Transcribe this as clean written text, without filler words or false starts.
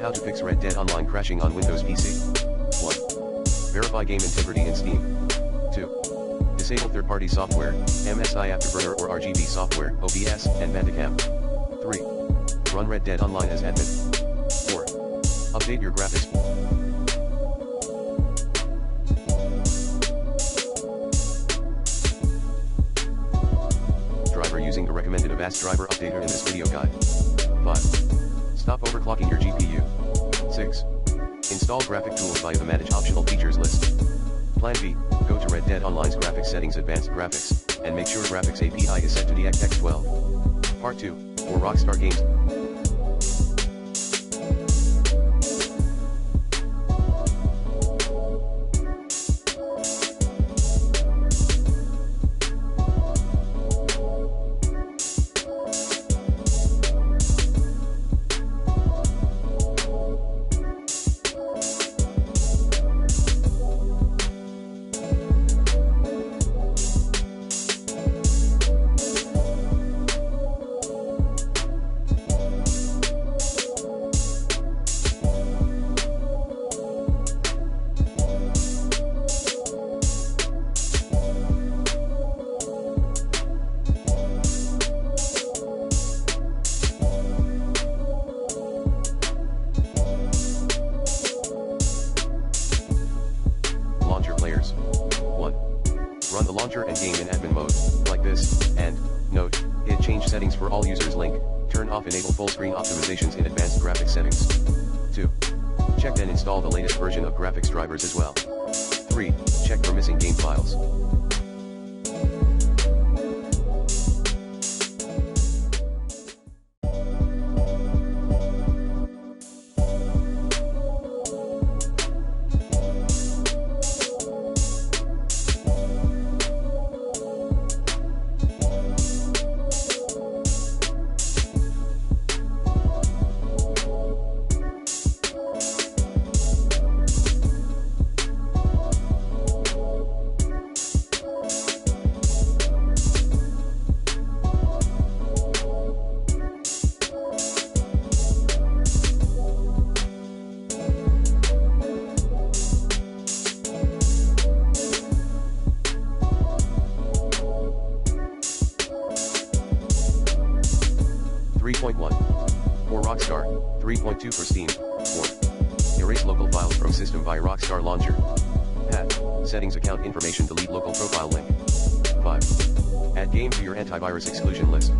How to fix Red Dead Online crashing on Windows PC. 1. Verify game integrity in Steam. 2. Disable third-party software, MSI Afterburner or RGB software, OBS, and Bandicam. 3. Run Red Dead Online as admin. 4. Update your graphics. Driver using the recommended Avast driver updater in this video guide. 5. Stop overclocking your GPU. 6. Install graphic tools via the Manage Optional Features list. Plan B, go to Red Dead Online's Graphics Settings Advanced Graphics, and make sure Graphics API is set to DirectX 12. Part 2, for Rockstar Games. Players. 1. Run the launcher and game in admin mode, like this, and, note, hit change settings for all users link, turn off enable full screen optimizations in advanced graphics settings. 2. Check and install the latest version of graphics drivers as well. 3. Check for missing game files. 3.1. For Rockstar, 3.2 for Steam. 4. Erase local files from system via Rockstar Launcher. Hat. Settings account information delete local profile link. 5. Add game to your antivirus exclusion list.